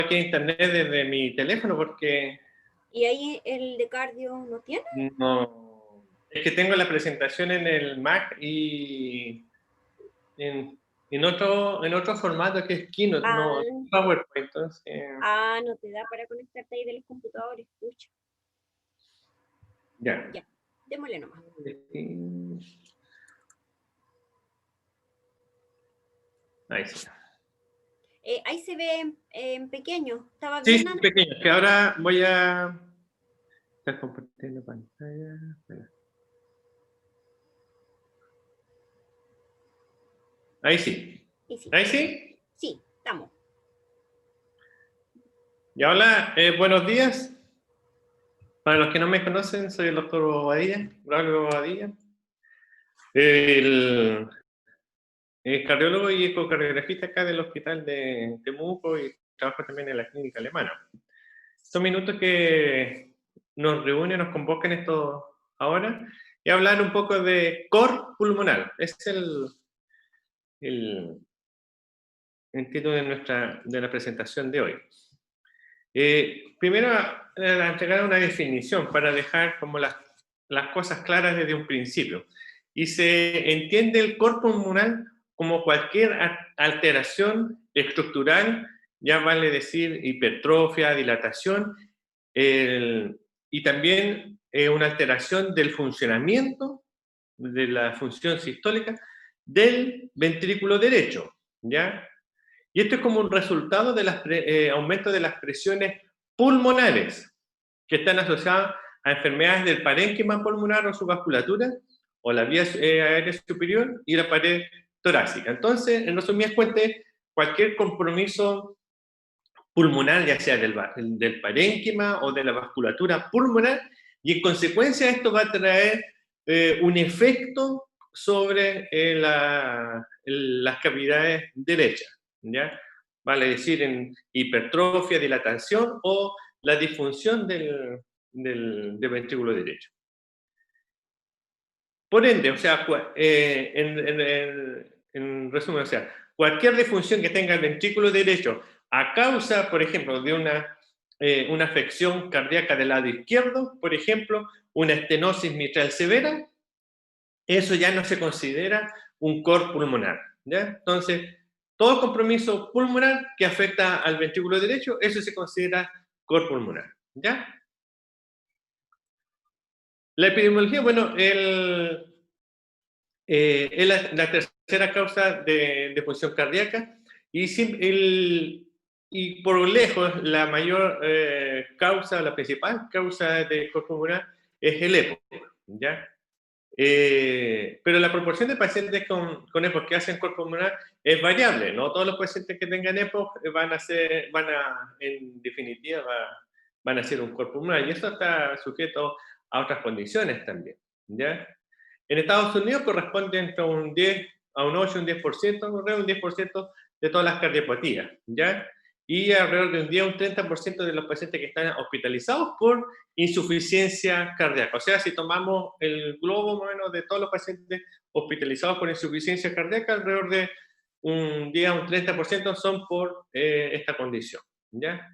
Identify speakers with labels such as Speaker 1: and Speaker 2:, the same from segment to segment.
Speaker 1: aquí a internet desde mi teléfono porque
Speaker 2: ¿Y ahí el de cardio no tiene?
Speaker 1: no. Es que tengo la presentación en el Mac y en otro formato que es Keynote, no
Speaker 2: Ah,
Speaker 1: PowerPoint. Entonces,
Speaker 2: no te da para conectarte ahí de los computadores, pucha.
Speaker 1: ya.
Speaker 2: Ya, démosle nomás.
Speaker 1: Ahí sí.
Speaker 2: Ahí se ve en pequeño. ¿Estaba
Speaker 1: Sí,
Speaker 2: bien,
Speaker 1: sí,
Speaker 2: Ana?
Speaker 1: pequeño. Que ahora voy a estar compartiendo pantalla. Espera. Ahí sí.
Speaker 2: Y sí,
Speaker 1: Ahí sí.
Speaker 2: sí, estamos.
Speaker 1: Y hola, buenos días. Para los que no me conocen, soy el doctor Bobadilla, Braulio Bobadilla, el cardiólogo y ecocardiografista acá del hospital de Temuco y trabajo también en la clínica alemana. Son minutos que nos reúnen, nos convocan esto ahora y hablar un poco de cor pulmonar. Es el, el título de la presentación de hoy. Primero, entregar una definición para dejar como las cosas claras desde un principio. Y se entiende el cor pulmonar como cualquier alteración estructural, ya vale decir hipertrofia, dilatación, y también una alteración del funcionamiento, de la función sistólica del ventrículo derecho, ¿ya? Y esto es como un resultado del aumento de las presiones pulmonares que están asociadas a enfermedades del parénquima pulmonar o su vasculatura, o la vía aérea superior y la pared torácica. Entonces, en resumidas cuentas, cualquier compromiso pulmonar, ya sea del parénquima o de la vasculatura pulmonar, y en consecuencia esto va a traer un efecto sobre las cavidades derechas, ¿ya? Vale decir en hipertrofia, dilatación o la disfunción del ventrículo derecho. Por ende, o sea, en resumen, o sea, cualquier disfunción que tenga el ventrículo derecho a causa, por ejemplo, de una afección cardíaca del lado izquierdo, por ejemplo, una estenosis mitral severa, eso ya no se considera un cor pulmonar, ¿ya? Entonces, todo compromiso pulmonar que afecta al ventrículo derecho, eso se considera cor pulmonar, ¿ya? La epidemiología, bueno, es la tercera causa de función cardíaca y por lejos la mayor causa, la principal causa de cor pulmonar es el EPOC, ¿ya? Pero la proporción de pacientes con EPOC que hacen cor pulmonar es variable, no todos los pacientes que tengan EPOC en definitiva, van a ser un cor pulmonar, y eso está sujeto a otras condiciones también, ¿ya? En Estados Unidos corresponde entre un 10 a un 8, un 10%, alrededor de un 10% de todas las cardiopatías, ¿ya? Y alrededor de un 10 a un 30% de los pacientes que están hospitalizados por insuficiencia cardíaca. O sea, si tomamos el globo más o menos de todos los pacientes hospitalizados por insuficiencia cardíaca, alrededor de un 10 a un 30% son por esta condición, ¿ya?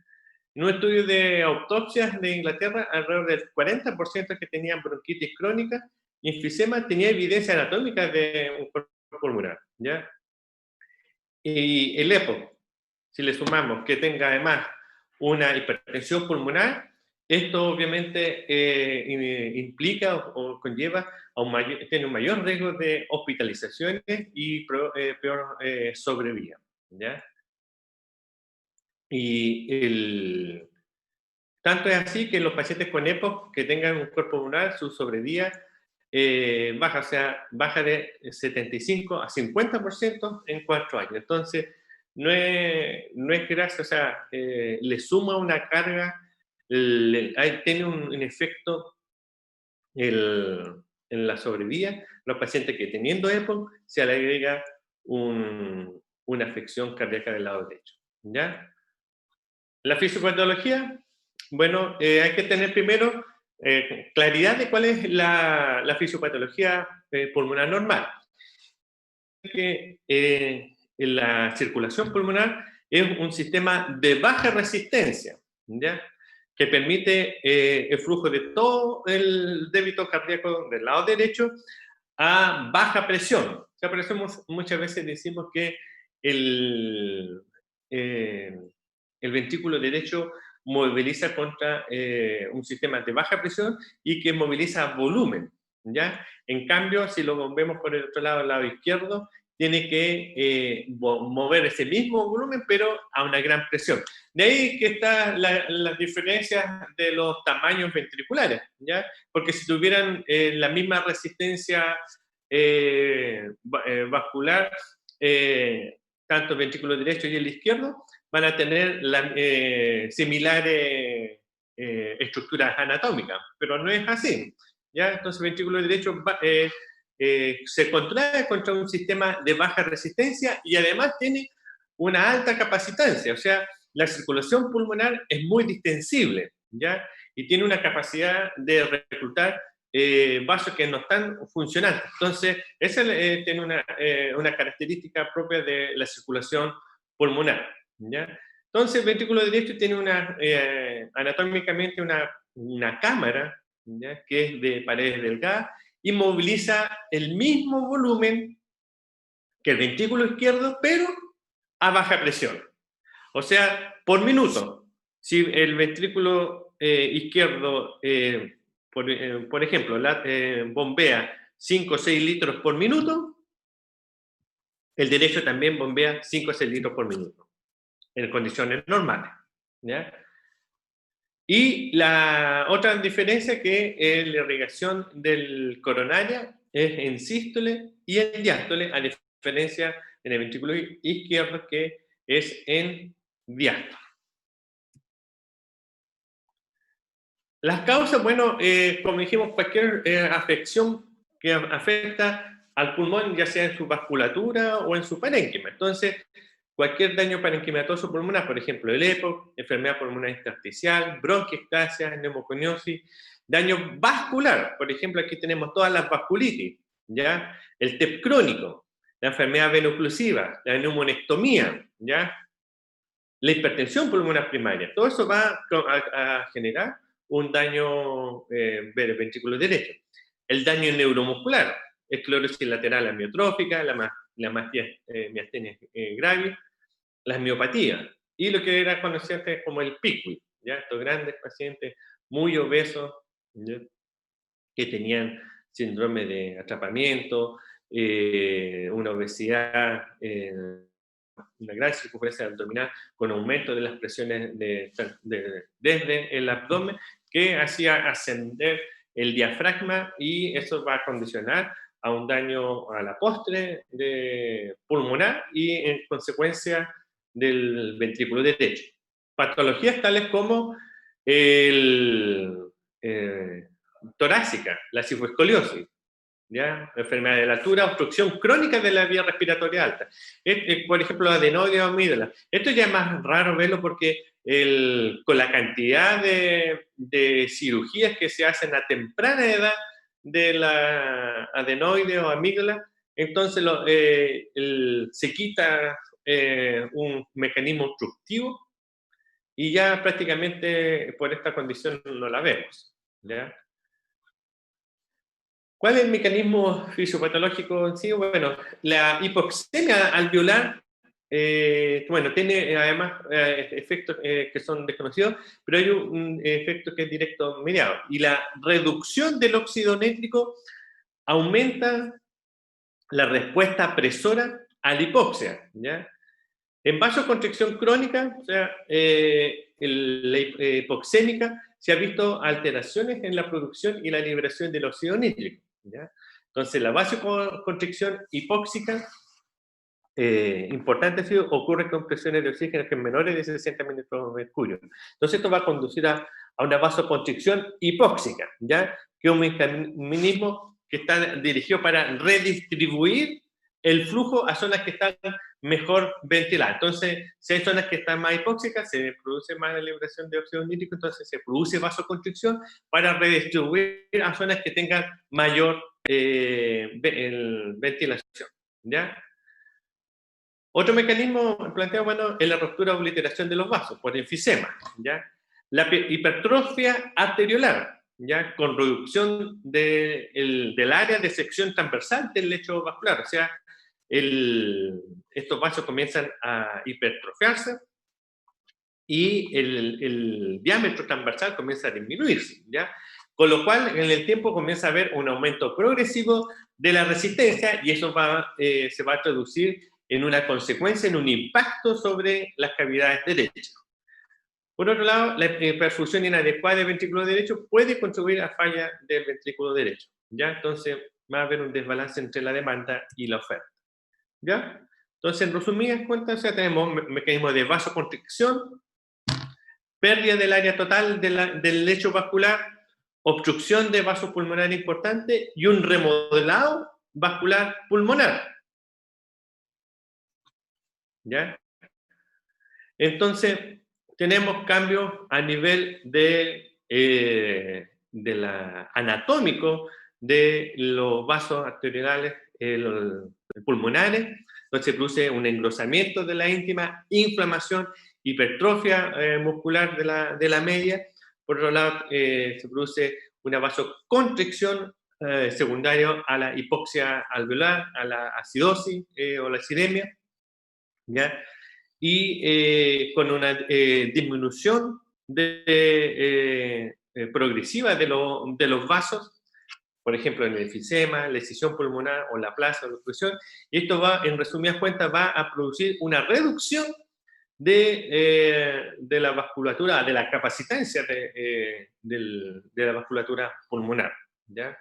Speaker 1: En un estudio de autopsias de Inglaterra, alrededor del 40% que tenían bronquitis crónica y enfisema tenía evidencia anatómica de un cor pulmonar, ¿ya? Y el EPOC, si le sumamos que tenga además una hipertensión pulmonar, esto obviamente implica o conlleva tiene un mayor riesgo de hospitalizaciones y peor sobrevida, ¿ya? Y tanto es así que los pacientes con EPOC que tengan un cor pulmonar, su sobrevida baja, o sea, baja de 75 a 50% en 4 años. Entonces, no es gracia, o sea, le suma una carga, tiene un efecto en la sobrevida. Los pacientes que teniendo EPOC se le agrega una afección cardíaca del lado derecho, ¿ya? La fisiopatología, bueno, hay que tener primero claridad de cuál es la fisiopatología pulmonar normal. Que en la circulación pulmonar es un sistema de baja resistencia, ¿ya? Que permite el flujo de todo el débito cardíaco del lado derecho a baja presión. O sea, por eso muchas veces decimos que el, eh, el ventrículo derecho moviliza contra un sistema de baja presión y que moviliza volumen, ¿ya? En cambio, si lo vemos por el otro lado, el lado izquierdo, tiene que mover ese mismo volumen, pero a una gran presión. De ahí que están las diferencias de los tamaños ventriculares, ¿ya? Porque si tuvieran la misma resistencia vascular, tanto el ventrículo derecho y el izquierdo, van a tener similares estructuras anatómicas, pero no es así, ¿ya? Entonces el ventrículo derecho se contrae contra un sistema de baja resistencia y además tiene una alta capacitancia, o sea, la circulación pulmonar es muy distensible, ¿ya? Y tiene una capacidad de reclutar vasos que no están funcionantes. Entonces, esa tiene una característica propia de la circulación pulmonar, ¿ya? Entonces, el ventrículo derecho tiene anatómicamente una cámara, ¿ya? Que es de paredes delgadas y moviliza el mismo volumen que el ventrículo izquierdo, pero a baja presión. O sea, por minuto. Si el ventrículo izquierdo, por ejemplo, bombea 5 o 6 litros por minuto, el derecho también bombea 5 o 6 litros por minuto, en condiciones normales, ¿ya? Y la otra diferencia es que la irrigación del coronaria es en sístole y en diástole, a diferencia en el ventrículo izquierdo que es en diástole. Las causas, bueno, como dijimos, cualquier afección que afecta al pulmón, ya sea en su vasculatura o en su parénquima. Entonces, cualquier daño parenquimatoso pulmonar, por ejemplo, el EPOC, enfermedad pulmonar intersticial, bronquiectasia, neumoconiosis, daño vascular, por ejemplo, aquí tenemos todas las vasculitis, ¿ya? El TEP crónico, la enfermedad venoclusiva, la neumonectomía, ¿ya? La hipertensión pulmonar primaria, todo eso va a generar un daño del ventrículo derecho. El daño neuromuscular, esclerosis lateral amiotrófica, la miastenia gravis, las miopatías, y lo que era conocido antes como el PICUI, ¿ya? Estos grandes pacientes muy obesos, ¿ya? Que tenían síndrome de atrapamiento, una obesidad, una gran circunferencia abdominal con aumento de las presiones desde el abdomen que hacía ascender el diafragma y eso va a condicionar a un daño a la postre pulmonar y en consecuencia del ventrículo derecho. Patologías tales como el torácica, la cifoescoliosis, ¿ya? Enfermedad de la altura, obstrucción crónica de la vía respiratoria alta. Por ejemplo, adenoide o amígdala. Esto ya es más raro verlo porque con la cantidad de cirugías que se hacen a temprana edad de la adenoide o amígdala, entonces se quita un mecanismo obstructivo y ya prácticamente por esta condición no la vemos, ¿ya? ¿Cuál es el mecanismo fisiopatológico en sí? Bueno, la hipoxemia alveolar, bueno, tiene además efectos que son desconocidos, pero hay un efecto que es directo mediado. Y la reducción del óxido nítrico aumenta la respuesta presora a la hipoxia, ¿ya? En vasoconstricción crónica, o sea, la hipoxémica, se ha visto alteraciones en la producción y la liberación del óxido nítrico, ¿ya? Entonces, la vasoconstricción hipóxica, importante, sí, ocurre con presiones de oxígeno que son menores de 60 mililitros de mercurio. Entonces, esto va a conducir a una vasoconstricción hipóxica, ¿ya? Que es un mecanismo que está dirigido para redistribuir el flujo a zonas que están mejor ventiladas. Entonces, si hay zonas que están más hipóxicas, se produce más la liberación de óxido nítrico, entonces se produce vasoconstricción para redistribuir a zonas que tengan mayor ventilación, ¿ya? Otro mecanismo planteado, bueno, es la ruptura o obliteración de los vasos por enfisema, ¿ya? La hipertrofia arteriolar, ¿ya? Con reducción del área de sección transversal del lecho vascular, o sea, estos vasos comienzan a hipertrofiarse y el diámetro transversal comienza a disminuirse, ¿ya? Con lo cual, en el tiempo comienza a haber un aumento progresivo de la resistencia y eso se va a traducir en una consecuencia, en un impacto sobre las cavidades derechas. Por otro lado, la perfusión inadecuada del ventrículo derecho puede contribuir a falla del ventrículo derecho, ¿ya? Entonces, va a haber un desbalance entre la demanda y la oferta, ¿ya? Entonces, en resumidas cuentas, o sea, tenemos mecanismos de vasoconstricción, pérdida del área total del lecho vascular, obstrucción de vasos pulmonares importante y un remodelado vascular pulmonar, ¿ya? Entonces, tenemos cambios a nivel anatómico de los vasos arteriales pulmonares, entonces se produce un engrosamiento de la íntima, inflamación, hipertrofia muscular de la media. Por otro lado, se produce una vasoconstricción secundaria a la hipoxia alveolar, a la acidosis o la acidemia, ¿ya? Y con una disminución progresiva de los vasos, por ejemplo, en el enfisema, la escisión pulmonar o la plaza o la obstrucción, y esto va, en resumidas cuentas, va a producir una reducción de la vasculatura, de la capacitancia de la vasculatura pulmonar, ¿ya?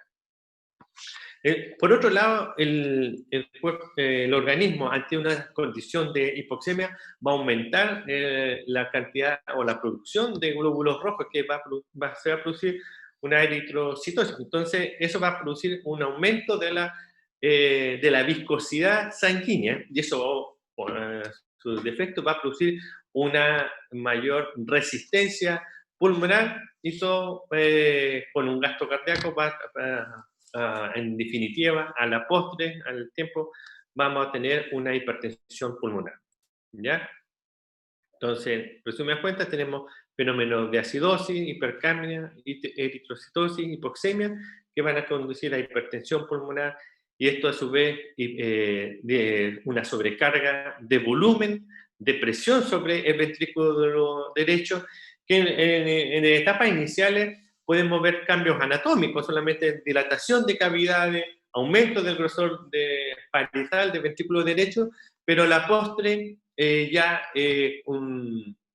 Speaker 1: Por otro lado, el organismo ante una condición de hipoxemia va a aumentar la cantidad o la producción de glóbulos rojos, que se va a producir una eritrocitosis. Entonces, eso va a producir un aumento de la viscosidad sanguínea y eso, por su defecto, va a producir una mayor resistencia pulmonar y eso, con un gasto cardíaco, en definitiva, a la postre, al tiempo, vamos a tener una hipertensión pulmonar, ¿ya? Entonces, resumidas cuentas, tenemos fenómenos de acidosis, hipercapnia, eritrocitosis, hipoxemia, que van a conducir a hipertensión pulmonar, y esto a su vez de una sobrecarga de volumen, de presión sobre el ventrículo derecho, que en etapas iniciales podemos ver cambios anatómicos, solamente dilatación de cavidades, aumento del grosor parietal del ventrículo derecho, pero a la postre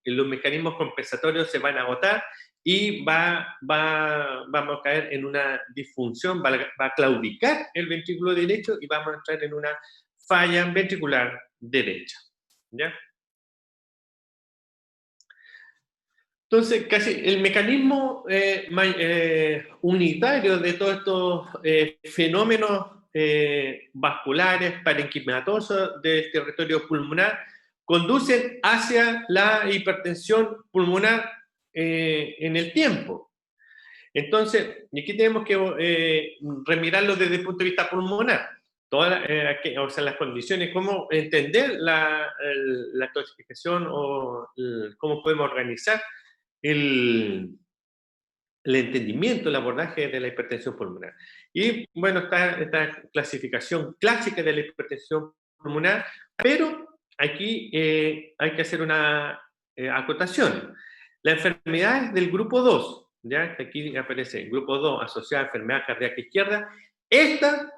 Speaker 1: los mecanismos compensatorios se van a agotar y vamos a caer en una disfunción, va a claudicar el ventrículo derecho y vamos a entrar en una falla ventricular derecha, ¿ya? Entonces, casi el mecanismo unitario de todos estos fenómenos vasculares parenquimatosos del territorio pulmonar conducen hacia la hipertensión pulmonar en el tiempo. Entonces, y aquí tenemos que remirarlo desde el punto de vista pulmonar. O sea, las condiciones, cómo entender la clasificación o cómo podemos organizar el entendimiento, el abordaje de la hipertensión pulmonar. Y bueno, está esta clasificación clásica de la hipertensión pulmonar, pero aquí hay que hacer una acotación. La enfermedad es del grupo 2, ¿ya? Que aquí aparece el grupo 2 asociada a enfermedad cardíaca izquierda. Esta,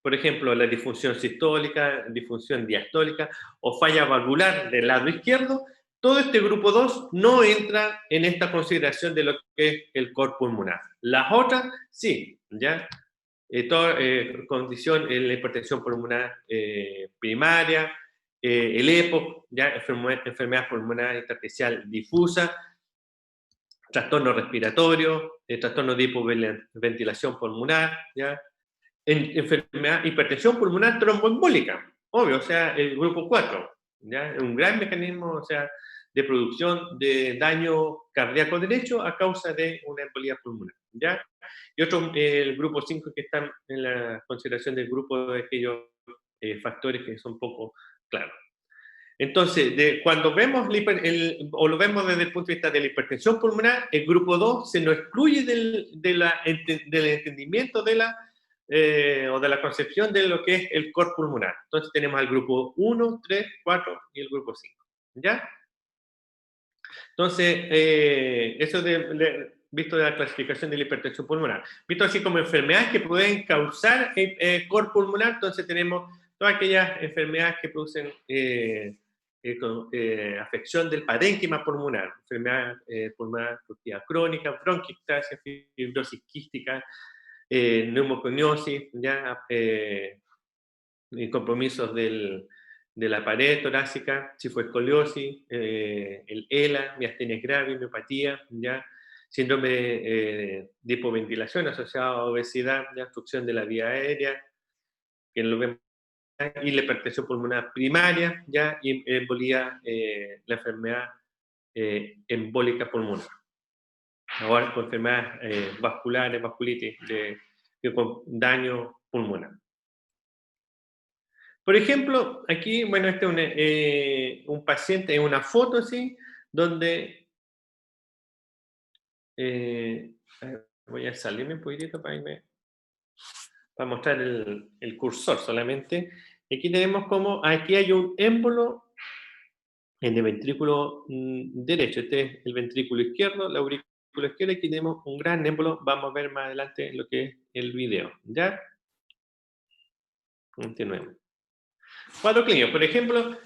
Speaker 1: por ejemplo, la disfunción sistólica, disfunción diastólica o falla valvular del lado izquierdo, todo este grupo 2 no entra en esta consideración de lo que es el cor pulmonar. Las otras, sí, ¿ya? Condición, la hipertensión pulmonar primaria, el EPOC, ¿ya? Enfermedad pulmonar intersticial difusa, trastorno respiratorio, trastorno de hipoventilación pulmonar, ¿ya? Hipertensión pulmonar tromboembólica, obvio, o sea, el grupo 4, ¿ya? Un gran mecanismo, o sea, de producción de daño cardíaco derecho a causa de una embolía pulmonar, ¿ya? Y otro, el grupo 5, que está en la consideración del grupo de aquellos factores que son poco claros. Entonces, cuando vemos o lo vemos desde el punto de vista de la hipertensión pulmonar, el grupo 2 se nos excluye del entendimiento o de la concepción de lo que es el core pulmonar. Entonces tenemos al grupo 1, 3, 4 y el grupo 5. ¿Ya? Entonces, eso visto de la clasificación de la hipertensión pulmonar. Visto así como enfermedades que pueden causar core pulmonar, entonces tenemos todas aquellas enfermedades que producen afección del parénquima pulmonar, enfermedad pulmonar obstructiva crónica, bronquiectasia, fibrosis quística, neumoconiosis, ya, compromisos de la pared torácica, cifoescoliosis, el ELA, miastenia gravis, miopatía, ya, síndrome de hipoventilación asociado a obesidad, ya, obstrucción de la vía aérea, que lo vemos, y la hipertensión pulmonar primaria, ya, y embolía, la enfermedad embólica pulmonar. Ahora con enfermedades vasculares, vasculitis, con daño pulmonar. Por ejemplo, aquí, bueno, este es un paciente, es una foto, ¿sí? Donde, voy a salirme un poquitito para mostrar el cursor solamente. Aquí tenemos como, aquí hay un émbolo en el ventrículo derecho. Este es el ventrículo izquierdo, la aurícula izquierda. Aquí tenemos un gran émbolo. Vamos a ver más adelante lo que es el video. ¿Ya? Continuemos. Cuadro clínico, por ejemplo,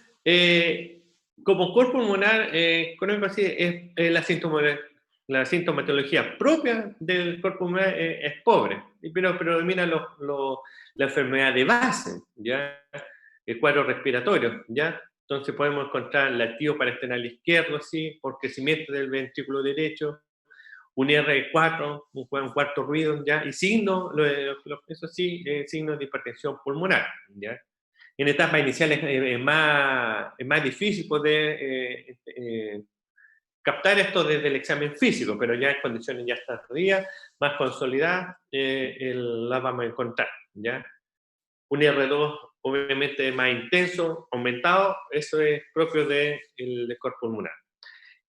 Speaker 1: como core pulmonar, crónico así, es la sintomatología propia del core pulmonar es pobre, pero predomina la enfermedad de base, ¿ya? El cuadro respiratorio, ¿ya? Entonces podemos encontrar latido paraesternal izquierdo, ¿sí? Por crecimiento del ventrículo derecho, un R4, un cuarto ruido, ¿ya? Y signos, eso sí, signos de hipertensión pulmonar, ¿ya? En etapas iniciales es más difícil poder captar esto desde el examen físico, pero ya en condiciones ya tardías, más consolidadas, las vamos a encontrar, ¿ya? Un R2 obviamente más intenso, aumentado, eso es propio del core pulmonar.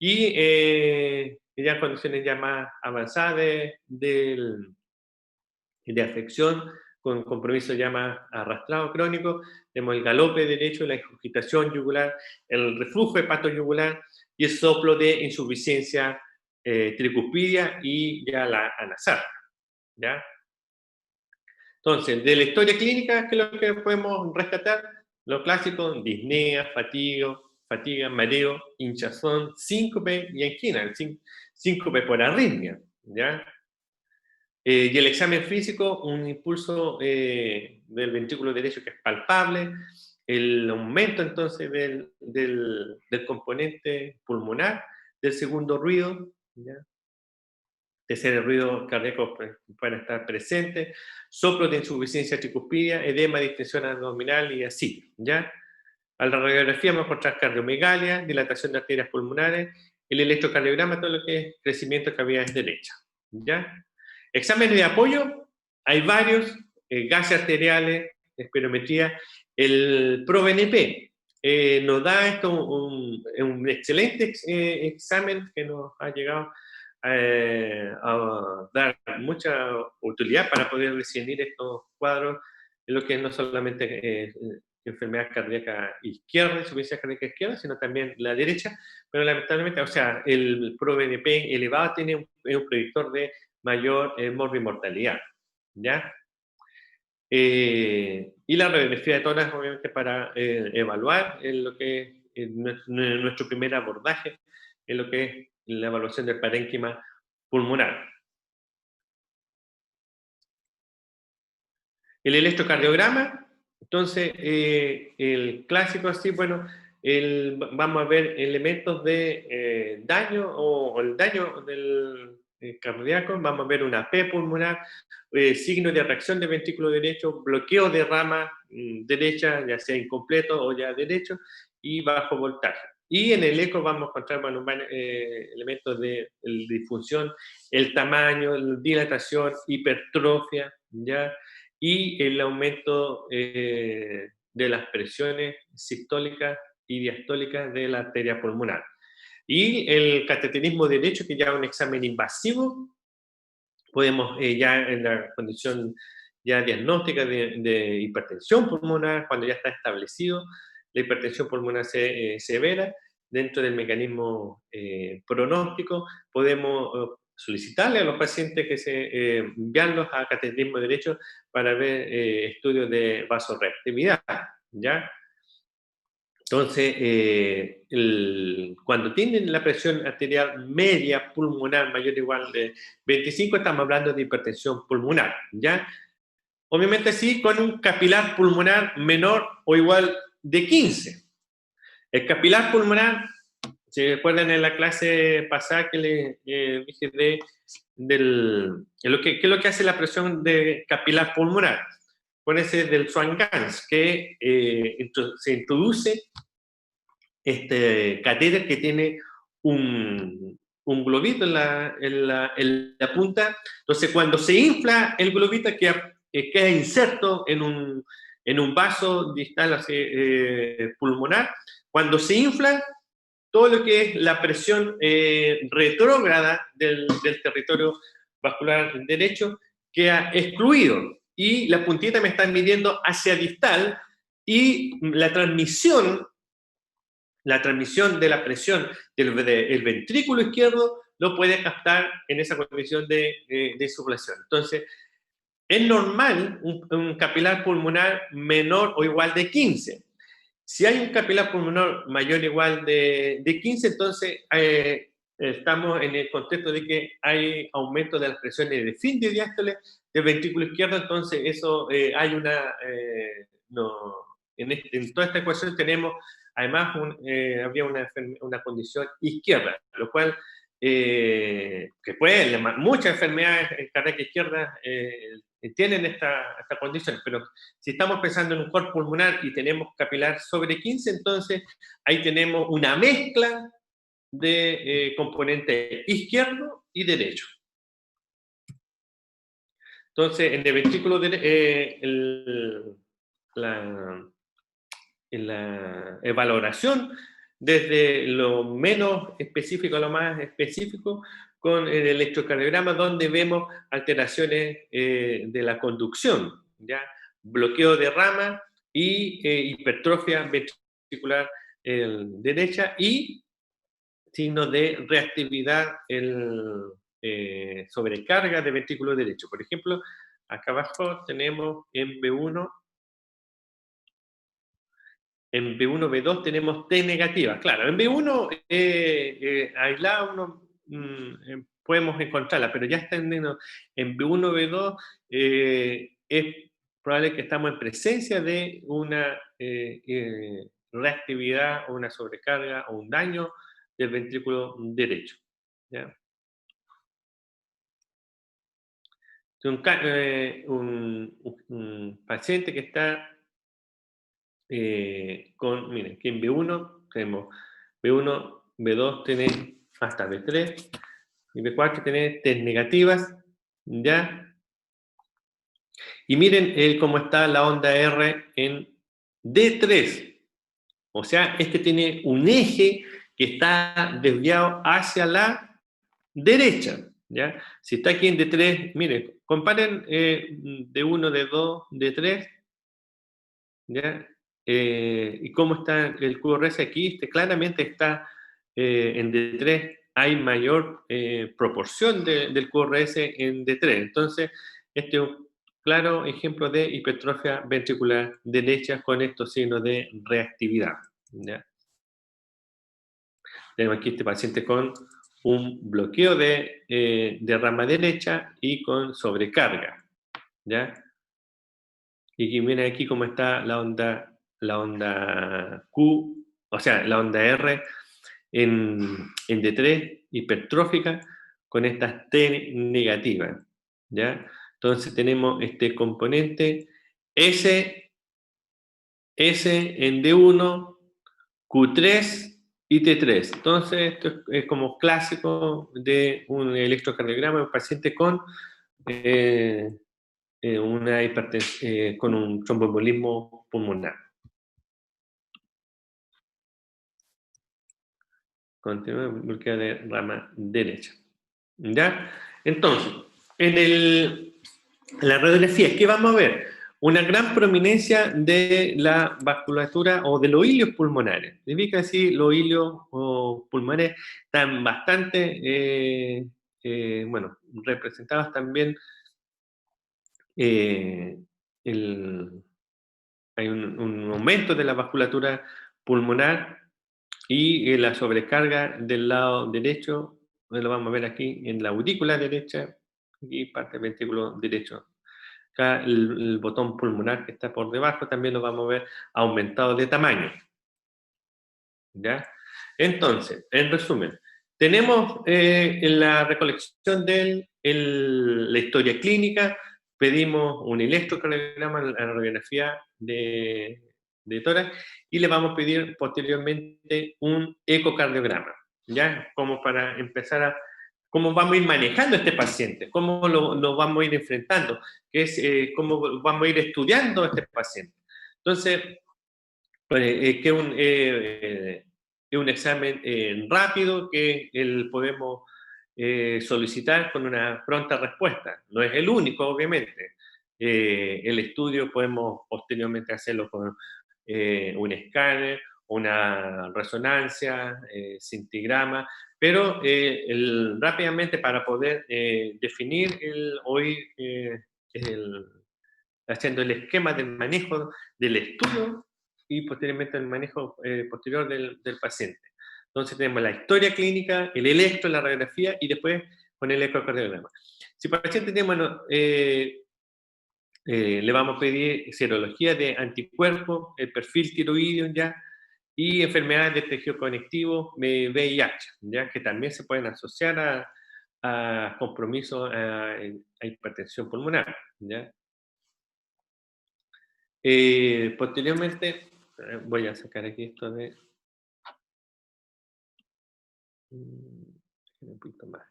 Speaker 1: Y ya en condiciones ya más avanzadas de afección, con compromiso ya más arrastrado crónico, tenemos el galope derecho, la ingurgitación yugular, el reflujo hepatoyugular y el soplo de insuficiencia tricuspidia y ya la anasarca, ¿ya? Entonces, de la historia clínica, ¿qué es lo que podemos rescatar? Lo clásico, disnea, fatiga, mareo, hinchazón, síncope y angina, síncope por arritmia, ¿ya? Y el examen físico, un impulso del ventrículo derecho que es palpable, el aumento entonces del componente pulmonar, del segundo ruido, ¿ya? Tercer ruido cardíaco pueden estar presentes, soplo de insuficiencia tricuspidia, edema, distensión abdominal y así, ¿ya? A la radiografía vamos a encontrar cardiomegalia, dilatación de arterias pulmonares, el electrocardiograma, todo lo que es crecimiento de cavidades derechas, ¿ya? Exámenes de apoyo, hay varios, gases arteriales, espirometría, el ProBNP. Nos da esto un excelente examen que nos ha llegado a dar mucha utilidad para poder discernir estos cuadros, en lo que es no solamente enfermedad cardíaca izquierda, insuficiencia cardíaca izquierda, sino también la derecha, pero lamentablemente, o sea, el ProBNP elevado tiene un predictor de mayor morbimortalidad, ¿ya? Y la radiografía de tórax, obviamente, para evaluar lo que es nuestro primer abordaje, en lo que es la evaluación del parénquima pulmonar. El electrocardiograma, entonces, el clásico así, bueno, vamos a ver elementos de daño o el daño del cardíaco, vamos a ver una P pulmonar, signo de reacción del ventrículo derecho, bloqueo de rama derecha, ya sea incompleto o ya derecho, y bajo voltaje. Y en el eco vamos a encontrar bueno, elementos de disfunción, el tamaño, la dilatación, hipertrofia, ¿ya? Y el aumento de las presiones sistólicas y diastólicas de la arteria pulmonar. Y el cateterismo derecho, que ya es un examen invasivo, podemos ya en la condición ya diagnóstica de hipertensión pulmonar, cuando ya está establecido la hipertensión pulmonar severa, dentro del mecanismo pronóstico, podemos solicitarle a los pacientes que se enviarlos a cateterismo derecho para ver estudios de vasoreactividad, ¿ya? Entonces, cuando tienen la presión arterial media pulmonar mayor o igual de 25, estamos hablando de hipertensión pulmonar, ¿ya? Obviamente sí, con un capilar pulmonar menor o igual de 15. El capilar pulmonar, si recuerdan en la clase pasada que les dije ¿qué es lo que hace la presión de capilar pulmonar? Acuérdense del Swan-Ganz, que se introduce este catéter que tiene un globito en la punta. Entonces, cuando se infla el globito, queda inserto en un vaso distal así, pulmonar. Cuando se infla, todo lo que es la presión retrógrada del territorio vascular derecho queda excluido. Y la puntita me está midiendo hacia distal, y la transmisión de la presión del ventrículo izquierdo lo puede captar en esa condición de insuflación. Entonces, es normal un capilar pulmonar menor o igual de 15. Si hay un capilar pulmonar mayor o igual de 15, entonces estamos en el contexto de que hay aumento de las presiones de fin de diástole del ventrículo izquierdo. Entonces eso hay en toda esta ecuación tenemos además habría una condición izquierda, lo cual que muchas enfermedades cardíacas izquierdas tienen esta condición, pero si estamos pensando en un corte pulmonar y tenemos capilar sobre 15, entonces ahí tenemos una mezcla de componente izquierdo y derecho. Entonces, en el ventrículo en la valoración, desde lo menos específico a lo más específico, con el electrocardiograma, donde vemos alteraciones de la conducción, ¿ya? Bloqueo de rama y hipertrofia ventricular derecha, y signos de reactividad sobrecarga de ventrículo derecho. Por ejemplo, acá abajo tenemos en B1, en B1, B2 tenemos T negativa. Claro, en B1 aislada podemos encontrarla, pero ya está en B1, B2 es probable que estamos en presencia de una reactividad o una sobrecarga o un daño del ventrículo derecho, ¿ya? Un paciente que está miren, aquí en B1 tenemos B1, B2 tiene hasta B3, y B4 tiene T negativas, ¿ya? Y miren cómo está la onda R en D3, o sea, tiene un eje que está desviado hacia la derecha, ¿ya? Si está aquí en D3, miren, comparen D1, D2, D3, ¿ya? Y cómo está el QRS aquí, claramente está en D3, hay mayor proporción del QRS en D3. Entonces, este es un claro ejemplo de hipertrofia ventricular derecha con estos signos de reactividad, ¿ya? Tenemos aquí este paciente con un bloqueo de rama derecha y con sobrecarga, ¿ya? Y miren aquí cómo está la onda Q, o sea, la onda R en D3 hipertrófica con estas T negativas, ¿ya? Entonces tenemos este componente S en D1, Q3 y T3. Entonces esto es como clásico de un electrocardiograma de un paciente con con un tromboembolismo pulmonar. continúa búsqueda de rama derecha. ¿Ya? Entonces, en la radiografía, ¿qué vamos a ver? Una gran prominencia de la vasculatura o de los hilios pulmonares. Significa así, los hilios pulmonares están bastante, bueno, representados también. eh, el- Hay un aumento de la vasculatura pulmonar y la sobrecarga del lado derecho, lo vamos a ver aquí en la aurícula derecha y parte del ventrículo derecho. Acá el botón pulmonar que está por debajo también lo vamos a ver aumentado de tamaño. ¿Ya? Entonces, en resumen, tenemos en la recolección de la historia clínica, pedimos un electrocardiograma en la radiografía de tórax y le vamos a pedir posteriormente un ecocardiograma, ¿ya? Como para empezar cómo vamos a ir manejando a este paciente, cómo lo vamos a ir enfrentando, que es cómo vamos a ir estudiando a este paciente. Entonces, que es un examen rápido que podemos solicitar con una pronta respuesta. No es el único, obviamente. El estudio podemos posteriormente hacerlo con un escáner, una resonancia, cintigrama, pero rápidamente para poder definir hoy haciendo el esquema del manejo del estudio y posteriormente el manejo posterior del paciente. Entonces tenemos la historia clínica, el electro, la radiografía y después con el ecocardiograma. Si el paciente tiene, bueno, le vamos a pedir serología de anticuerpos, el perfil tiroideo ya, y enfermedades de tejido conectivo, VIH, ya, que también se pueden asociar a compromiso a hipertensión pulmonar, ¿ya? Posteriormente, voy a sacar aquí esto de... un poquito más.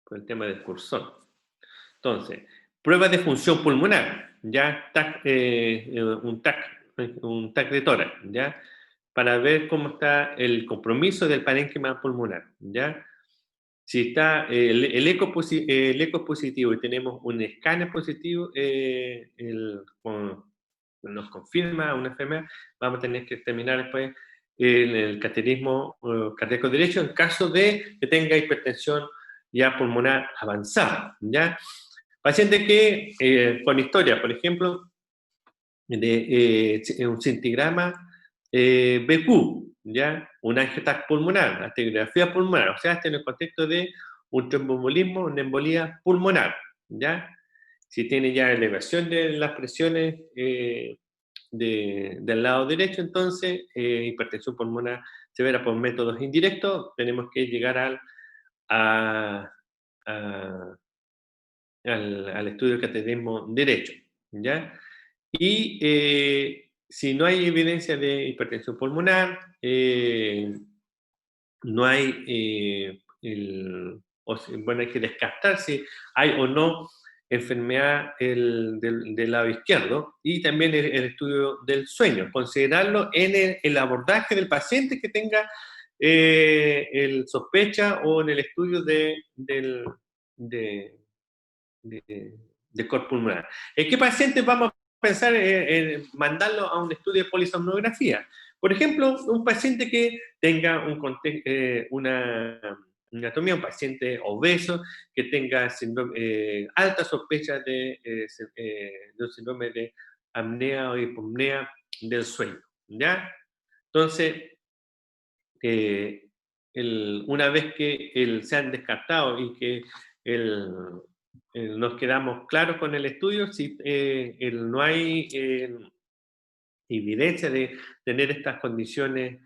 Speaker 1: Por el tema del cursor. Entonces, pruebas de función pulmonar, ya un TAC de tórax, ya, para ver cómo está el compromiso del parénquima pulmonar, ya. Si está el eco positivo y tenemos un escáner positivo, nos confirma una enfermedad, vamos a tener que terminar después el cateterismo cardíaco derecho en caso de que tenga hipertensión ya pulmonar avanzada, ¿ya? Paciente que, con historia, por ejemplo, de un centigrama BQ, ¿ya? Un angiotac pulmonar, una estereografía pulmonar, o sea, está en el contexto de un tromboembolismo, una embolía pulmonar, ¿ya? Si tiene ya elevación de las presiones del lado derecho, entonces hipertensión pulmonar severa por métodos indirectos, tenemos que llegar a- a- al estudio de cateterismo derecho, ¿ya? Y si no hay evidencia de hipertensión pulmonar, no hay, bueno, hay que descartar si hay o no enfermedad del lado izquierdo y también el estudio del sueño, considerarlo en el abordaje del paciente que tenga el sospecha o en el estudio de, de cor pulmonar. ¿En qué pacientes vamos a pensar en mandarlo a un estudio de polisomnografía? Por ejemplo, un paciente que tenga una anatomía, un paciente obeso, que tenga alta sospecha de un síndrome de apnea o hipopnea del sueño, ¿ya? Entonces, eh, una vez que se han descartado y que el, nos quedamos claros con el estudio, si no hay evidencia de tener estas condiciones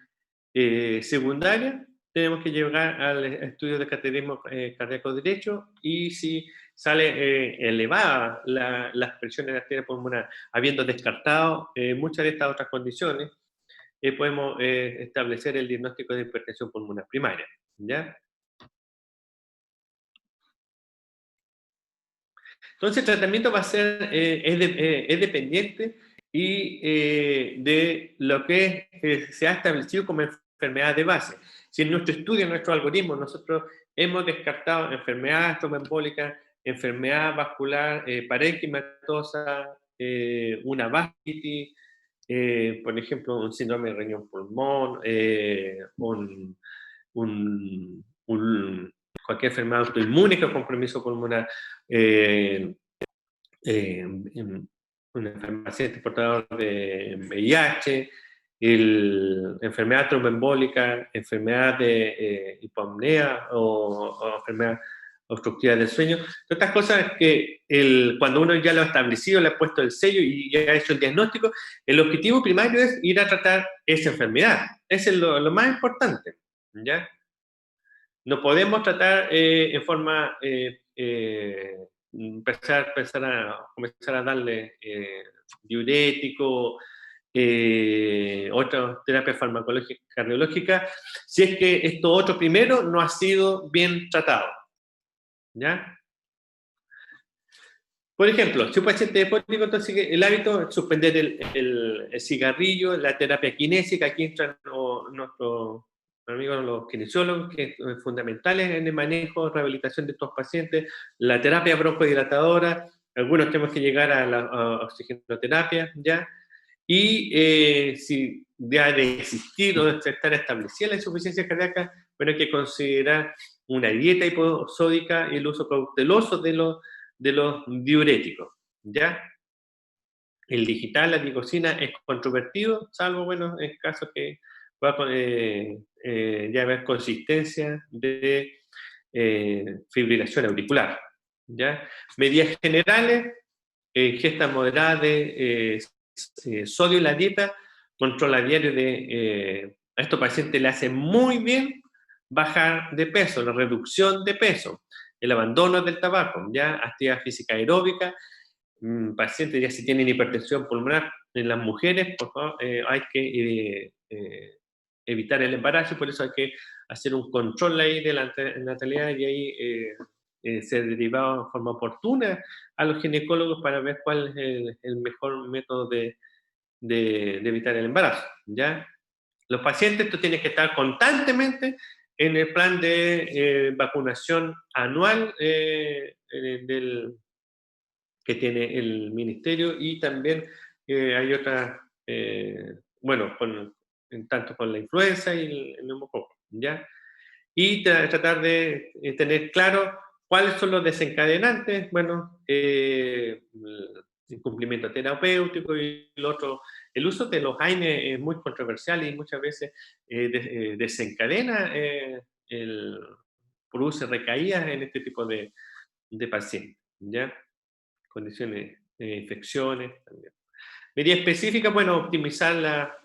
Speaker 1: secundarias, tenemos que llegar al estudio de cateterismo cardíaco derecho y si sale elevada las presiones de arteria pulmonar, habiendo descartado muchas de estas otras condiciones, podemos establecer el diagnóstico de hipertensión pulmonar primaria, ¿ya? Entonces el tratamiento va a ser, es dependiente y de lo que se ha establecido como enfermedad de base. Si en nuestro estudio, en nuestro algoritmo, nosotros hemos descartado enfermedad tromboembólica, enfermedad vascular, parenquimatosa, una vasculitis, por ejemplo, un síndrome de riñón-pulmón, cualquier enfermedad autoinmune con compromiso pulmonar, en un paciente portador de VIH, enfermedad tromboembólica, enfermedad de hipopnea o enfermedad obstructiva del sueño. Otras cosas que cuando uno ya lo ha establecido, le ha puesto el sello y ya ha hecho el diagnóstico, el objetivo primario es ir a tratar esa enfermedad. Ese es lo más importante, ¿ya? No podemos tratar en forma comenzar a darle diurético, otra terapia farmacológica cardiológica, si es que esto otro primero no ha sido bien tratado. ¿Ya? Por ejemplo, si un paciente es hipótico, entonces el hábito es suspender el cigarrillo, la terapia kinésica, aquí entran nuestros amigos los kinesiólogos, que son fundamentales en el manejo, rehabilitación de estos pacientes, la terapia broncodilatadora, algunos tenemos que llegar a la oxigenoterapia, ¿ya? Y si ya de existir o de estar establecida la insuficiencia cardíaca, bueno, hay que considerar una dieta hiposódica y el uso cauteloso de los diuréticos, ¿ya? El digital, la glicosina, es controvertido, salvo, bueno, en caso que pueda ya haber consistencia de fibrilación auricular, ¿ya? Medidas generales, ingesta moderada de sodio en la dieta, controla diario a estos pacientes le hace muy bien bajar de peso, la reducción de peso, el abandono del tabaco, ya actividad física aeróbica, pacientes ya si tienen hipertensión pulmonar en las mujeres, por favor, hay que evitar el embarazo, por eso hay que hacer un control ahí de la natalidad y ahí ser derivado de forma oportuna a los ginecólogos para ver cuál es el mejor método de evitar el embarazo, ¿ya? Los pacientes, tú tienes que estar constantemente en el plan de vacunación anual que tiene el ministerio y también hay otras, bueno, tanto con la influenza y el neumococo, ¿ya? Y tratar de tener claro cuáles son los desencadenantes, bueno, el cumplimiento terapéutico y el otro, el uso de los AINES es muy controversial y muchas veces desencadena, produce recaídas en este tipo de pacientes, ¿ya? Condiciones, infecciones también. Medida específica, bueno, optimizar la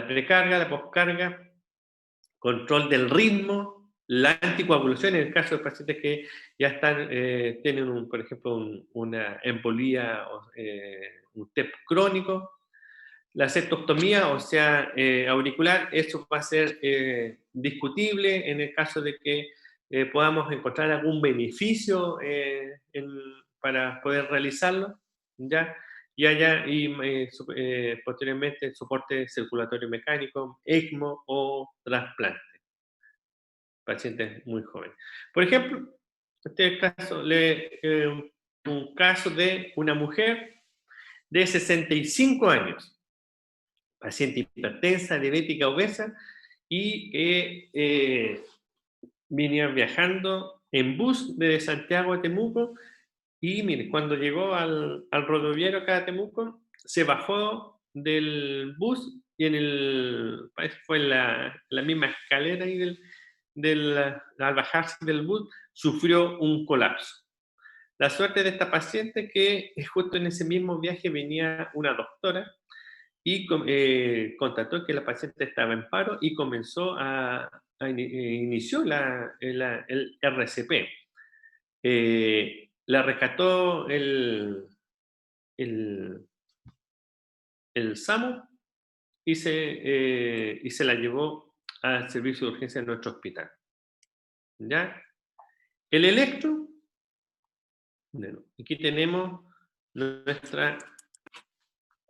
Speaker 1: precarga, la poscarga, control del ritmo, la anticoagulación en el caso de pacientes que ya están, tienen, por ejemplo, una embolía, un TEP crónico, la septoctomía, o sea, auricular, eso va a ser discutible en el caso de que podamos encontrar algún beneficio para poder realizarlo, ¿ya? Posteriormente soporte circulatorio mecánico, ECMO o trasplante, pacientes muy jóvenes. Por ejemplo, este caso, un caso de una mujer de 65 años, paciente hipertensa, diabética, obesa, y que venía viajando en bus desde Santiago a Temuco, y mire, cuando llegó al rodoviario acá a Temuco, se bajó del bus y parece que fue en la misma escalera ahí al bajarse del bus, sufrió un colapso. La suerte de esta paciente que justo en ese mismo viaje venía una doctora y constató que la paciente estaba en paro y comenzó inició el RCP. La rescató el, el SAMU y se la llevó al servicio de urgencia de nuestro hospital. ¿Ya? El electro, bueno, aquí tenemos nuestra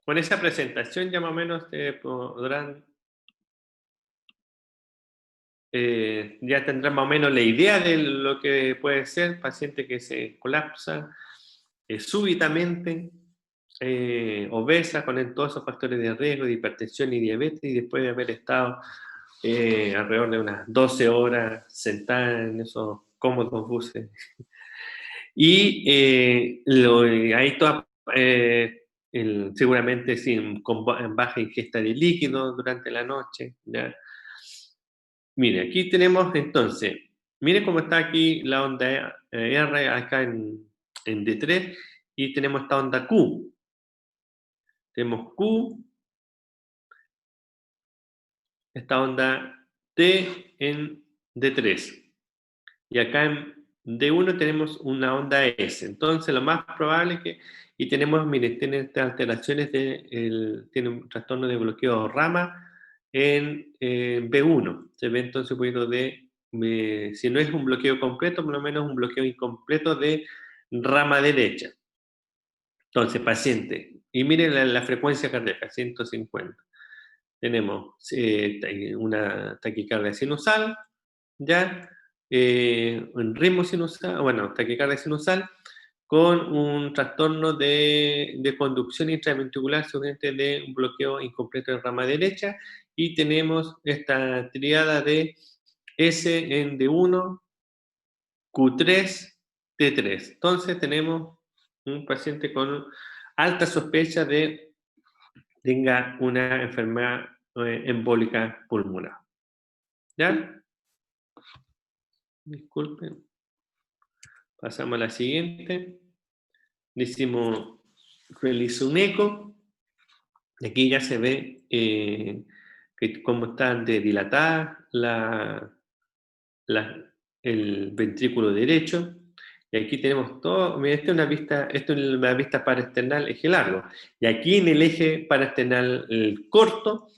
Speaker 1: con esa presentación ya más o menos podrán, ya tendrán más o menos la idea de lo que puede ser paciente que se colapsa súbitamente, obesa, con todos esos factores de riesgo de hipertensión y diabetes, y después de haber estado alrededor de unas 12 horas sentada en esos cómodos buses. Y ahí toda, seguramente sin, en baja ingesta de líquido durante la noche. ¿Ya? Mire, aquí tenemos entonces, mire cómo está aquí la onda R acá en D3 y tenemos esta onda Q. Tenemos Q, esta onda T en D3. Y acá en D1 tenemos una onda S. Entonces, lo más probable es que, y tenemos, miren, tiene estas alteraciones, tiene un trastorno de bloqueo rama en B1. Se ve entonces un poquito si no es un bloqueo completo, por lo menos un bloqueo incompleto de rama derecha. Entonces, paciente, y miren la frecuencia cardíaca, 150. Tenemos una taquicardia sinusal, ¿ya? Un ritmo sinusal, bueno, taquicardia sinusal, con un trastorno de conducción intraventricular sugerente de un bloqueo incompleto de rama derecha, y tenemos esta triada de S en D1, Q3, T3. Entonces tenemos un paciente con alta sospecha de tenga una enfermedad embólica pulmonar. ¿Ya? Disculpen. Pasamos a la siguiente. Decimos feliz un eco. Aquí ya se ve que cómo está dilatada el ventrículo derecho. Y aquí tenemos todo. Mira, esta es una vista paraesternal, eje largo. Y aquí en el eje paraesternal corto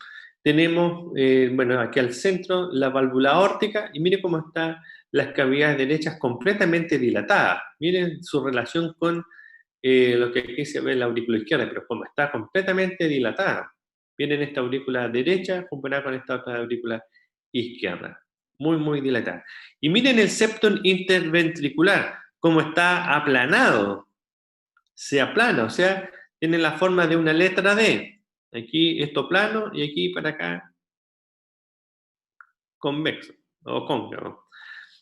Speaker 1: tenemos, bueno, aquí al centro, la válvula aórtica. Y mire cómo están las cavidades derechas completamente dilatadas. Miren su relación con lo que aquí se ve en la aurícula izquierda, pero como está completamente dilatada. Viene en esta aurícula derecha comparada con esta otra aurícula izquierda. Muy, muy dilatada. Y miren el septum interventricular, cómo está aplanado. Se aplana, o sea, tiene la forma de una letra D. Aquí esto plano y aquí para acá convexo o cóncavo.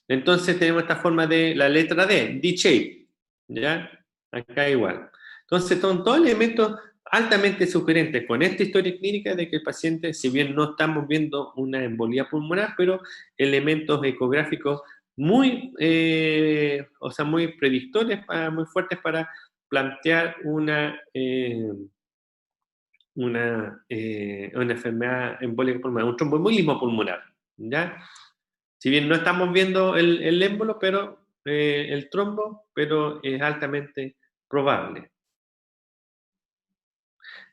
Speaker 1: Entonces tenemos esta forma de la letra D, D-shape, ¿ya? Acá igual. Entonces son todos elementos altamente sugerentes con esta historia clínica de que el paciente, si bien no estamos viendo una embolía pulmonar, pero elementos ecográficos muy, muy predictores, muy fuertes para plantear una enfermedad embólica pulmonar, un tromboembolismo pulmonar, ¿ya? Si bien no estamos viendo el émbolo, pero el trombo, pero es altamente probable.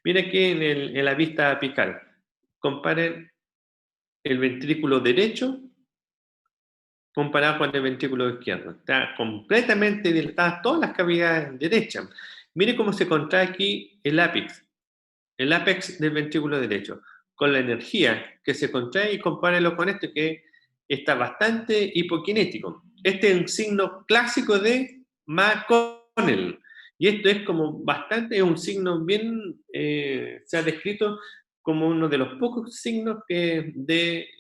Speaker 1: Mira aquí en la vista apical. Comparen el ventrículo derecho comparado con el ventrículo izquierdo. Está completamente dilatadas todas las cavidades derechas. Mire cómo se contrae aquí el ápex del ventrículo derecho, con la energía que se contrae, y compárelo con este que está bastante hipokinético. Este es un signo clásico de McConnell. Y esto es como bastante, es un signo bien, se ha descrito como uno de los pocos signos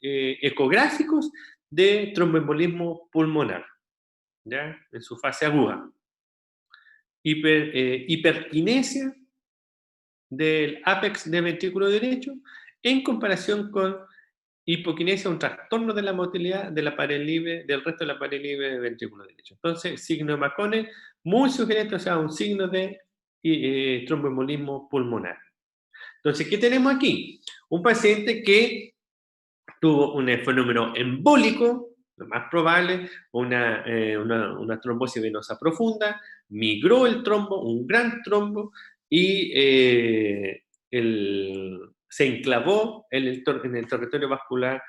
Speaker 1: ecográficos de tromboembolismo pulmonar, ¿ya? En su fase aguda. Hiperquinesia del ápex del ventrículo derecho en comparación con hipoquinesia, un trastorno de la motilidad de la pared libre, del resto de la pared libre del ventrículo derecho. Entonces, signo de McConnell, muy sugerente, o sea, un signo de tromboembolismo pulmonar. Entonces, ¿qué tenemos aquí? Un paciente que tuvo un fenómeno embólico, lo más probable, una trombosis venosa profunda, migró el trombo, un gran trombo, y se enclavó en el territorio vascular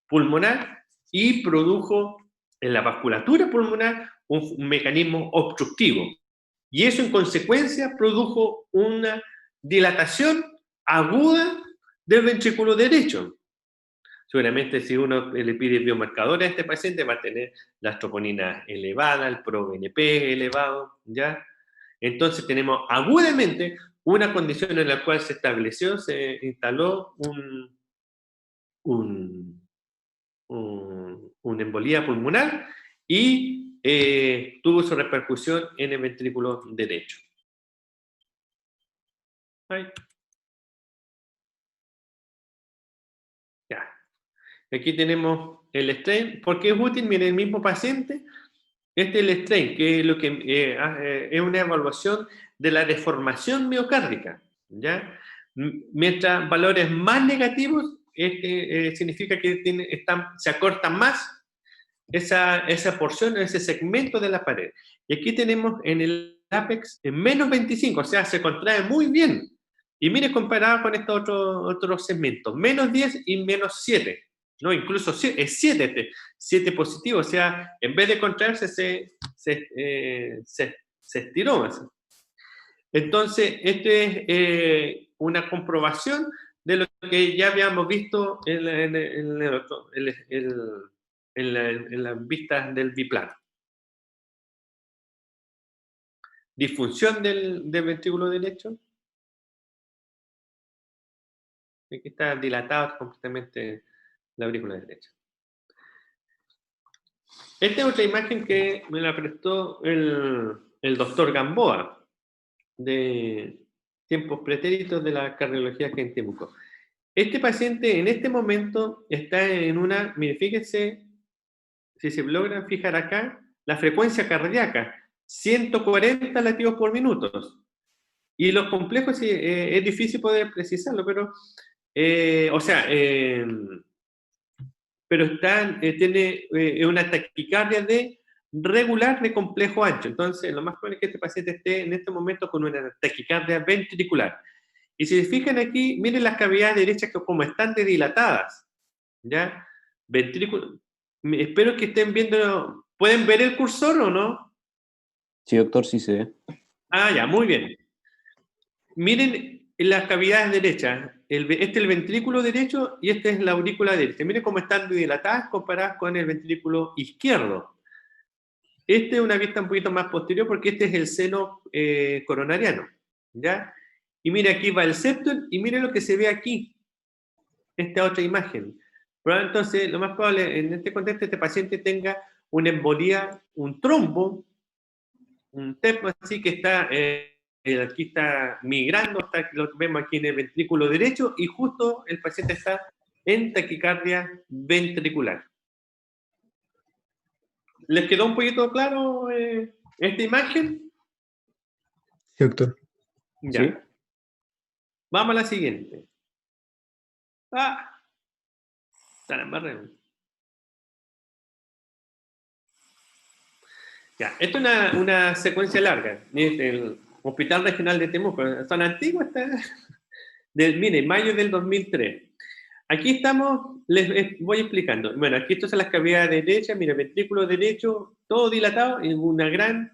Speaker 1: pulmonar y produjo en la vasculatura pulmonar un mecanismo obstructivo. Y eso en consecuencia produjo una dilatación aguda del ventrículo derecho. Seguramente si uno le pide biomarcadores a este paciente va a tener las troponinas elevadas, el ProBNP elevado, ¿ya? Entonces tenemos agudamente una condición en la cual se estableció, se instaló una embolía pulmonar y tuvo su repercusión en el ventrículo derecho. Ahí. Ya. Aquí tenemos el strain. ¿Por qué es útil? Miren, el mismo paciente, este es el strain, que es lo que es una evaluación de la deformación miocárdica, ¿ya? Mientras valores más negativos, significa que se acorta más esa porción, ese segmento de la pared. Y aquí tenemos en el apex en menos 25, o sea, se contrae muy bien. Y mire comparado con estos otros segmentos, menos 10 y menos 7. No, incluso es 7, 7 positivo, o sea, en vez de contraerse, se estiró más. Entonces, este es una comprobación de lo que ya habíamos visto en las vistas del biplano. Disfunción del ventrículo derecho. Aquí está dilatado completamente la aurícula derecha. Esta es otra imagen que me la prestó el doctor Gamboa, de tiempos pretéritos de la cardiología aquí en Temuco. Este paciente en este momento está en una, mire, fíjense, si se logra fijar acá, la frecuencia cardíaca, 140 latidos por minuto. Y los complejos sí, es difícil poder precisarlo, pero, pero tiene una taquicardia regular de complejo ancho. Entonces, lo más probable es que este paciente esté en este momento con una taquicardia ventricular. Y si se fijan aquí, miren las cavidades derechas que como están dilatadas, ¿ya? Ventrículo. Espero que estén viendo, ¿pueden ver el cursor o no?
Speaker 3: Sí, doctor, sí se ve.
Speaker 1: Ah, ya, muy bien. Miren las cavidades derechas. Este es el ventrículo derecho y esta es la aurícula derecha. Miren cómo están dilatadas comparadas con el ventrículo izquierdo. Este es una vista un poquito más posterior porque este es el seno coronariano, ¿ya? Y mire, aquí va el septum y mire lo que se ve aquí, esta otra imagen. Pero entonces, lo más probable en este contexto, este paciente tenga una embolía, un trombo, un TEP así que está, aquí está migrando, lo vemos aquí en el ventrículo derecho y justo el paciente está en taquicardia ventricular. ¿Les quedó un poquito claro esta imagen?
Speaker 4: Sí, doctor.
Speaker 1: Ya.
Speaker 3: ¿Sí?
Speaker 1: Vamos a la siguiente. Tarambarreo. Ya, esto es una secuencia larga. El Hospital Regional de Temuco, son antiguas, mire, mayo del 2003. Aquí estamos, les voy explicando. Bueno, aquí estas son las cavidades derechas, mire, ventrículo derecho, todo dilatado y una gran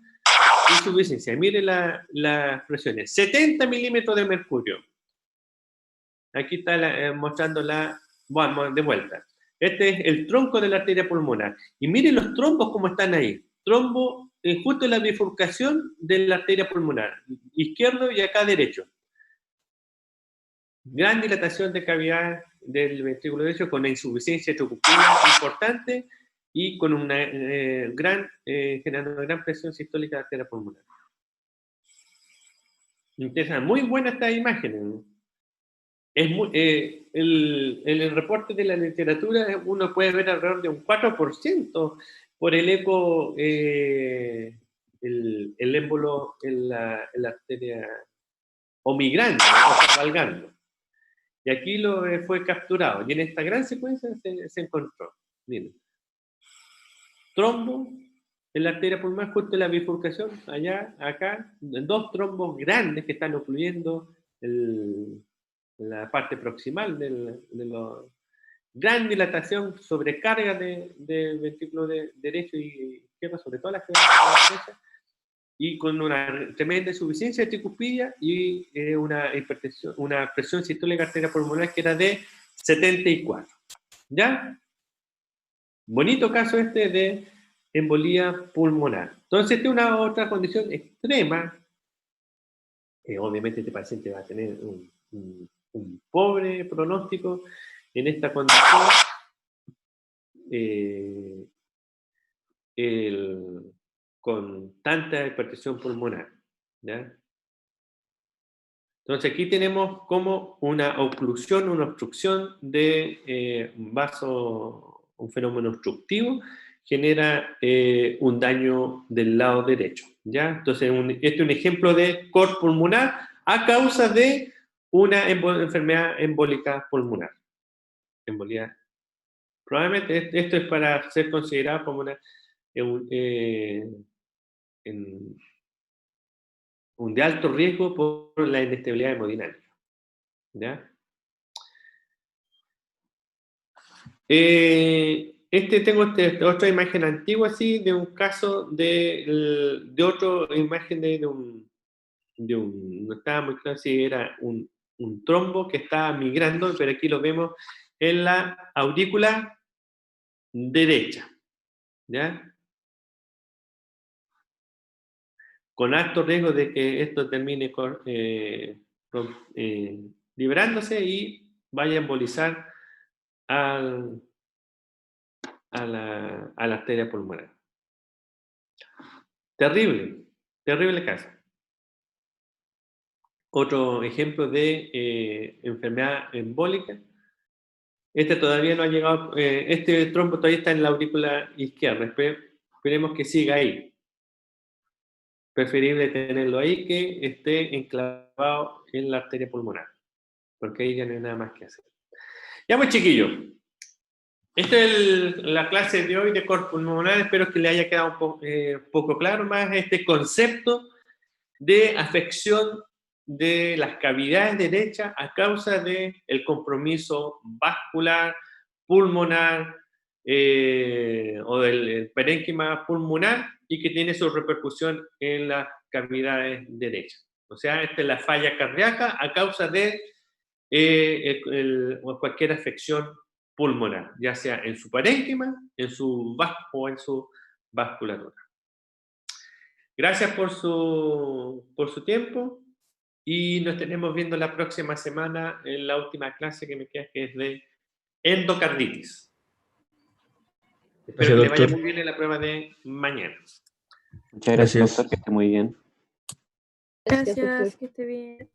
Speaker 1: insuficiencia. Mire las presiones. 70 milímetros de mercurio. Aquí está mostrando bueno, de vuelta. Este es el tronco de la arteria pulmonar. Y miren los trombos como están ahí. Trombo justo en la bifurcación de la arteria pulmonar. Izquierdo y acá derecho. Gran dilatación de cavidad del ventrículo derecho con una insuficiencia trocupila importante y con una generando gran presión sistólica de la arteria pulmonar. Interesante. Muy buena esta imagen. En el reporte de la literatura uno puede ver alrededor de un 4% por el eco, el émbolo en la arteria o migrante, o cabalgando. Y aquí fue capturado. Y en esta gran secuencia se encontró. Miren. Trombo en la arteria pulmonar justo en la bifurcación, allá, acá, dos trombos grandes que están ocluyendo la parte proximal gran dilatación, sobrecarga de ventrículo derecho y izquierdo, sobre todo la derecha, y con una tremenda insuficiencia de tricuspilla y una presión sistólica arterial pulmonar que era de 74. ¿Ya? Bonito caso este de embolía pulmonar. Entonces, esta es una otra condición extrema. Obviamente este paciente va a tener un pobre pronóstico en esta condición. Con tanta hipertensión pulmonar. ¿Ya? Entonces aquí tenemos como una oclusión, una obstrucción de un vaso, un fenómeno obstructivo, genera un daño del lado derecho. ¿Ya? Entonces este es un ejemplo de cor pulmonar a causa de una enfermedad embólica pulmonar. Embolía. Probablemente esto es para ser considerado como un de alto riesgo por la inestabilidad hemodinámica. ¿Ya? Tengo otra imagen antigua, así, de un caso de otra imagen no estaba muy claro si era un trombo que estaba migrando, pero aquí lo vemos en la aurícula derecha. ¿Ya? Con alto riesgo de que esto termine liberándose y vaya a embolizar a la arteria pulmonar. Terrible, terrible caso. Otro ejemplo de enfermedad embólica. Este todavía no ha llegado, este trombo todavía está en la aurícula izquierda. Esperemos que siga ahí. Preferible tenerlo ahí que esté enclavado en la arteria pulmonar, porque ahí ya no hay nada más que hacer. Ya pues, chiquillos, esta es la clase de hoy de cor pulmonar. Espero que le haya quedado un poco claro más este concepto de afección de las cavidades derechas a causa del compromiso vascular, pulmonar o del parénquima pulmonar, y que tiene su repercusión en las cavidades derechas. O sea, esta es la falla cardíaca a causa de cualquier afección pulmonar, ya sea en su parénquima, o en su vasculatura. Gracias por su tiempo y nos tenemos viendo la próxima semana en la última clase que me queda, que es de endocarditis. Espero que le vaya muy bien en la prueba de mañana.
Speaker 3: Muchas gracias, doctor, que esté muy bien.
Speaker 2: Gracias,
Speaker 5: Gracias, que esté bien.